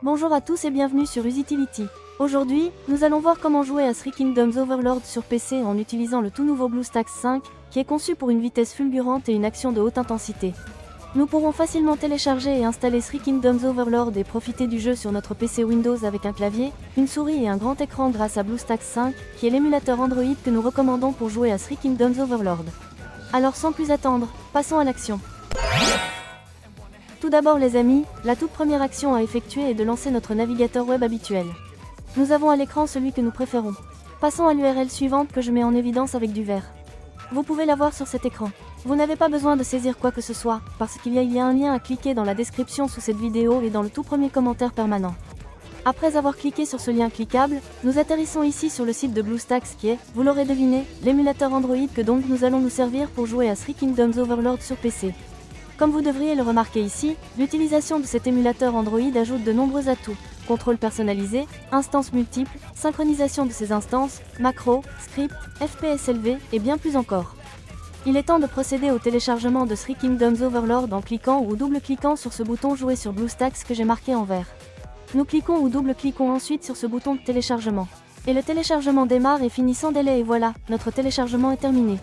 Bonjour à tous et bienvenue sur Usitility. Aujourd'hui, nous allons voir comment jouer à Three Kingdoms Overlord sur PC en utilisant le tout nouveau BlueStacks 5, qui est conçu pour une vitesse fulgurante et une action de haute intensité. Nous pourrons facilement télécharger et installer Three Kingdoms Overlord et profiter du jeu sur notre PC Windows avec un clavier, une souris et un grand écran grâce à BlueStacks 5, qui est l'émulateur Android que nous recommandons pour jouer à Three Kingdoms Overlord. Alors sans plus attendre, passons à l'action. Tout d'abord les amis, la toute première action à effectuer est de lancer notre navigateur web habituel. Nous avons à l'écran celui que nous préférons. Passons à l'URL suivante que je mets en évidence avec du vert. Vous pouvez la voir sur cet écran. Vous n'avez pas besoin de saisir quoi que ce soit, parce qu'il y a un lien à cliquer dans la description sous cette vidéo et dans le tout premier commentaire permanent. Après avoir cliqué sur ce lien cliquable, nous atterrissons ici sur le site de BlueStacks qui est, vous l'aurez deviné, l'émulateur Android que donc nous allons nous servir pour jouer à Three Kingdoms Overlord sur PC. Comme vous devriez le remarquer ici, l'utilisation de cet émulateur Android ajoute de nombreux atouts. Contrôle personnalisé, instances multiples, synchronisation de ces instances, macros, scripts, FPS élevé et bien plus encore. Il est temps de procéder au téléchargement de Three Kingdoms Overlord en cliquant ou double-cliquant sur ce bouton jouer sur BlueStacks que j'ai marqué en vert. Nous cliquons ou double-cliquons ensuite sur ce bouton de téléchargement. Et le téléchargement démarre et finit sans délai et voilà, notre téléchargement est terminé.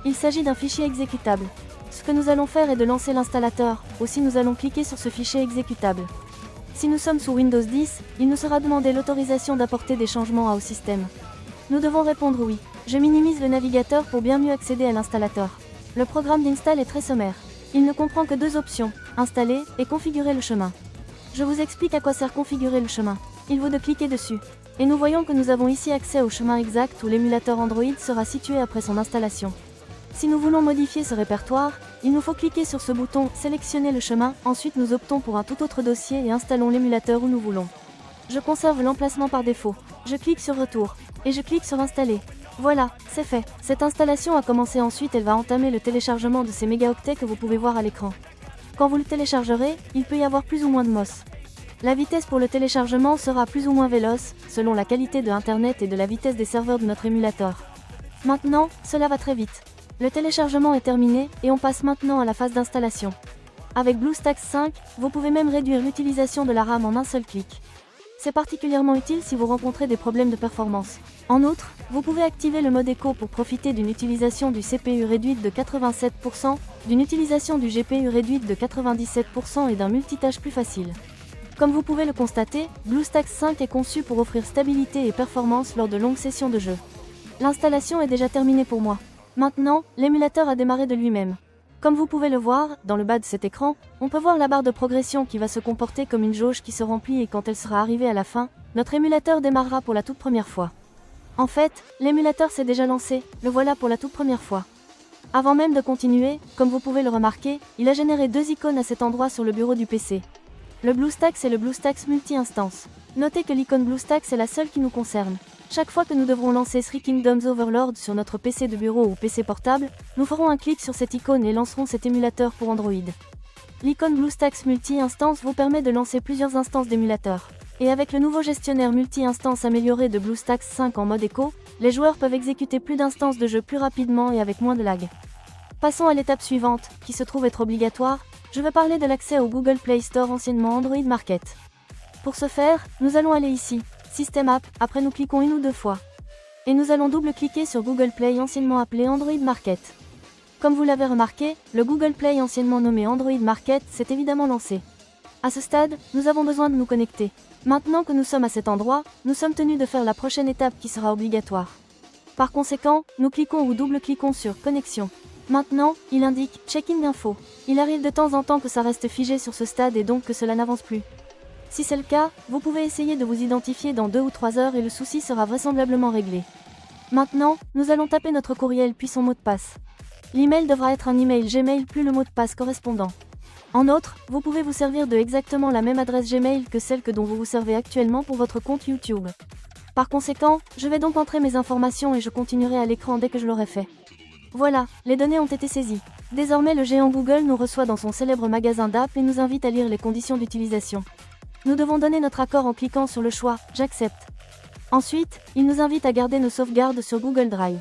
Il s'agit d'un fichier exécutable. Ce que nous allons faire est de lancer l'installateur, aussi nous allons cliquer sur ce fichier exécutable. Si nous sommes sous Windows 10, il nous sera demandé l'autorisation d'apporter des changements au système. Nous devons répondre oui. Je minimise le navigateur pour bien mieux accéder à l'installateur. Le programme d'install est très sommaire. Il ne comprend que deux options, installer et configurer le chemin. Je vous explique à quoi sert configurer le chemin. Il vaut de cliquer dessus. Et nous voyons que nous avons ici accès au chemin exact où l'émulateur Android sera situé après son installation. Si nous voulons modifier ce répertoire, il nous faut cliquer sur ce bouton « Sélectionner le chemin », ensuite nous optons pour un tout autre dossier et installons l'émulateur où nous voulons. Je conserve l'emplacement par défaut. Je clique sur « Retour » et je clique sur « Installer ». Voilà, c'est fait. Cette installation a commencé ensuite, elle va entamer le téléchargement de ces mégaoctets que vous pouvez voir à l'écran. Quand vous le téléchargerez, il peut y avoir plus ou moins de MOS. La vitesse pour le téléchargement sera plus ou moins véloce, selon la qualité de Internet et de la vitesse des serveurs de notre émulateur. Maintenant, cela va très vite. Le téléchargement est terminé et on passe maintenant à la phase d'installation. Avec BlueStacks 5, vous pouvez même réduire l'utilisation de la RAM en un seul clic. C'est particulièrement utile si vous rencontrez des problèmes de performance. En outre, vous pouvez activer le mode écho pour profiter d'une utilisation du CPU réduite de 87%, d'une utilisation du GPU réduite de 97% et d'un multitâche plus facile. Comme vous pouvez le constater, BlueStacks 5 est conçu pour offrir stabilité et performance lors de longues sessions de jeu. L'installation est déjà terminée pour moi. Maintenant, l'émulateur a démarré de lui-même. Comme vous pouvez le voir, dans le bas de cet écran, on peut voir la barre de progression qui va se comporter comme une jauge qui se remplit et quand elle sera arrivée à la fin, notre émulateur démarrera pour la toute première fois. En fait, l'émulateur s'est déjà lancé, le voilà pour la toute première fois. Avant même de continuer, comme vous pouvez le remarquer, il a généré deux icônes à cet endroit sur le bureau du PC. Le BlueStacks et le BlueStacks multi-instance. Notez que l'icône BlueStacks est la seule qui nous concerne. Chaque fois que nous devrons lancer Three Kingdoms Overlord sur notre PC de bureau ou PC portable, nous ferons un clic sur cette icône et lancerons cet émulateur pour Android. L'icône BlueStacks multi-instance vous permet de lancer plusieurs instances d'émulateurs. Et avec le nouveau gestionnaire multi-instance amélioré de BlueStacks 5 en mode écho, les joueurs peuvent exécuter plus d'instances de jeu plus rapidement et avec moins de lag. Passons à l'étape suivante, qui se trouve être obligatoire. Je vais parler de l'accès au Google Play Store anciennement Android Market. Pour ce faire, nous allons aller ici. System App, après nous cliquons une ou deux fois. Et nous allons double-cliquer sur Google Play anciennement appelé Android Market. Comme vous l'avez remarqué, le Google Play anciennement nommé Android Market s'est évidemment lancé. À ce stade, nous avons besoin de nous connecter. Maintenant que nous sommes à cet endroit, nous sommes tenus de faire la prochaine étape qui sera obligatoire. Par conséquent, nous cliquons ou double-cliquons sur Connexion. Maintenant, il indique Checking Info. Il arrive de temps en temps que ça reste figé sur ce stade et donc que cela n'avance plus. Si c'est le cas, vous pouvez essayer de vous identifier dans 2 ou 3 heures et le souci sera vraisemblablement réglé. Maintenant, nous allons taper notre courriel puis son mot de passe. L'email devra être un email Gmail plus le mot de passe correspondant. En outre, vous pouvez vous servir de exactement la même adresse Gmail que celle dont vous vous servez actuellement pour votre compte YouTube. Par conséquent, je vais donc entrer mes informations et je continuerai à l'écran dès que je l'aurai fait. Voilà, les données ont été saisies. Désormais le géant Google nous reçoit dans son célèbre magasin d'app et nous invite à lire les conditions d'utilisation. Nous devons donner notre accord en cliquant sur le choix « J'accepte ». Ensuite, il nous invite à garder nos sauvegardes sur Google Drive.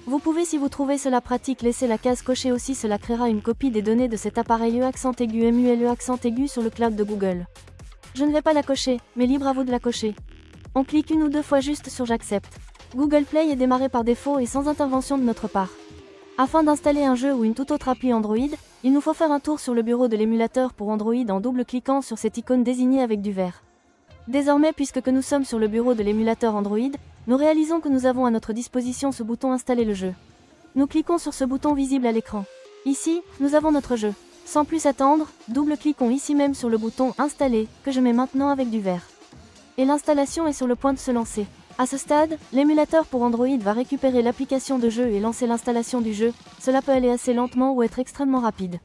Vous pouvez si vous trouvez cela pratique laisser la case cochée aussi, cela créera une copie des données de cet appareil E accent aigu MULE accent aigu sur le cloud de Google. Je ne vais pas la cocher, mais libre à vous de la cocher. On clique une ou deux fois juste sur j'accepte. Google Play est démarré par défaut et sans intervention de notre part. Afin d'installer un jeu ou une toute autre appli Android, il nous faut faire un tour sur le bureau de l'émulateur pour Android en double-cliquant sur cette icône désignée avec du vert. Désormais, puisque nous sommes sur le bureau de l'émulateur Android, nous réalisons que nous avons à notre disposition ce bouton Installer le jeu. Nous cliquons sur ce bouton visible à l'écran. Ici, nous avons notre jeu. Sans plus attendre, double-cliquons ici même sur le bouton Installer, que je mets maintenant avec du vert. Et l'installation est sur le point de se lancer. À ce stade, l'émulateur pour Android va récupérer l'application de jeu et lancer l'installation du jeu. Cela peut aller assez lentement ou être extrêmement rapide.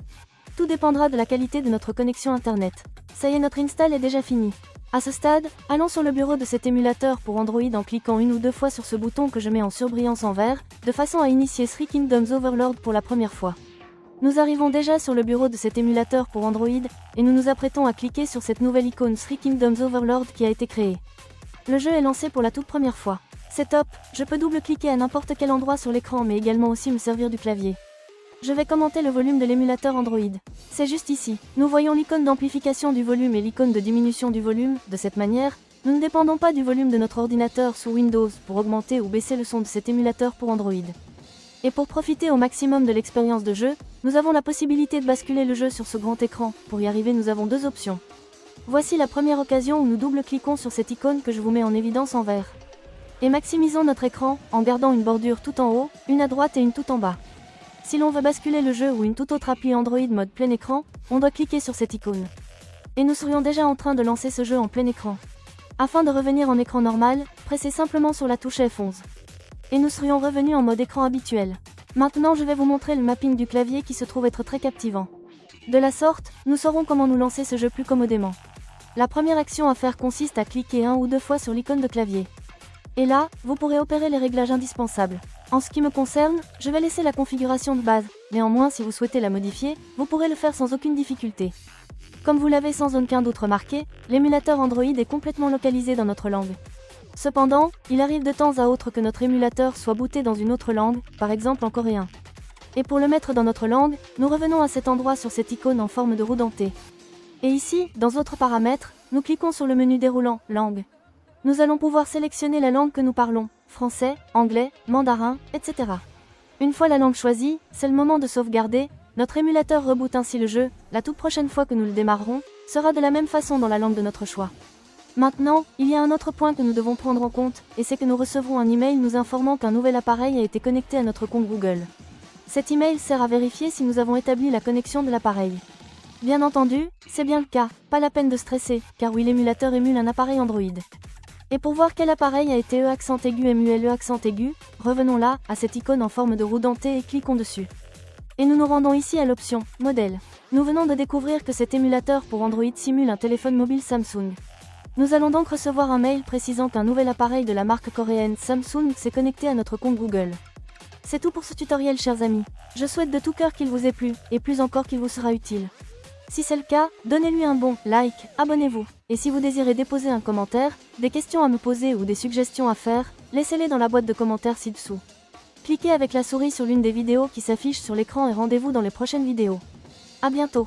Tout dépendra de la qualité de notre connexion internet. Ça y est, notre install est déjà fini. À ce stade, allons sur le bureau de cet émulateur pour Android en cliquant une ou deux fois sur ce bouton que je mets en surbrillance en vert, de façon à initier Three Kingdoms Overlord pour la première fois. Nous arrivons déjà sur le bureau de cet émulateur pour Android, et nous nous apprêtons à cliquer sur cette nouvelle icône Three Kingdoms Overlord qui a été créée. Le jeu est lancé pour la toute première fois. C'est top, je peux double-cliquer à n'importe quel endroit sur l'écran mais également aussi me servir du clavier. Je vais commenter le volume de l'émulateur Android. C'est juste ici. Nous voyons l'icône d'amplification du volume et l'icône de diminution du volume. De cette manière, nous ne dépendons pas du volume de notre ordinateur sous Windows pour augmenter ou baisser le son de cet émulateur pour Android. Et pour profiter au maximum de l'expérience de jeu, nous avons la possibilité de basculer le jeu sur ce grand écran. Pour y arriver, nous avons deux options. Voici la première occasion où nous double-cliquons sur cette icône que je vous mets en évidence en vert. Et maximisons notre écran, en gardant une bordure tout en haut, une à droite et une tout en bas. Si l'on veut basculer le jeu ou une toute autre appli Android mode plein écran, on doit cliquer sur cette icône. Et nous serions déjà en train de lancer ce jeu en plein écran. Afin de revenir en écran normal, pressez simplement sur la touche F11. Et nous serions revenus en mode écran habituel. Maintenant, je vais vous montrer le mapping du clavier qui se trouve être très captivant. De la sorte, nous saurons comment nous lancer ce jeu plus commodément. La première action à faire consiste à cliquer un ou deux fois sur l'icône de clavier. Et là, vous pourrez opérer les réglages indispensables. En ce qui me concerne, je vais laisser la configuration de base. Néanmoins, si vous souhaitez la modifier, vous pourrez le faire sans aucune difficulté. Comme vous l'avez sans aucun doute remarqué, l'émulateur Android est complètement localisé dans notre langue. Cependant, il arrive de temps à autre que notre émulateur soit booté dans une autre langue, par exemple en coréen. Et pour le mettre dans notre langue, nous revenons à cet endroit sur cette icône en forme de roue dentée. Et ici, dans Autres paramètres, nous cliquons sur le menu déroulant « Langue ». Nous allons pouvoir sélectionner la langue que nous parlons, français, anglais, mandarin, etc. Une fois la langue choisie, c'est le moment de sauvegarder. Notre émulateur reboot ainsi le jeu. La toute prochaine fois que nous le démarrerons, sera de la même façon dans la langue de notre choix. Maintenant, il y a un autre point que nous devons prendre en compte, et c'est que nous recevrons un email nous informant qu'un nouvel appareil a été connecté à notre compte Google. Cet email sert à vérifier si nous avons établi la connexion de l'appareil. Bien entendu, c'est bien le cas, pas la peine de stresser, car oui, l'émulateur émule un appareil Android. Et pour voir quel appareil a été EAccent aigu, revenons là, à cette icône en forme de roue dentée et cliquons dessus. Et nous nous rendons ici à l'option « Modèle ». Nous venons de découvrir que cet émulateur pour Android simule un téléphone mobile Samsung. Nous allons donc recevoir un mail précisant qu'un nouvel appareil de la marque coréenne Samsung s'est connecté à notre compte Google. C'est tout pour ce tutoriel, chers amis. Je souhaite de tout cœur qu'il vous ait plu, et plus encore qu'il vous sera utile. Si c'est le cas, donnez-lui un bon like, abonnez-vous. Et si vous désirez déposer un commentaire, des questions à me poser ou des suggestions à faire, laissez-les dans la boîte de commentaires ci-dessous. Cliquez avec la souris sur l'une des vidéos qui s'affichent sur l'écran et rendez-vous dans les prochaines vidéos. À bientôt.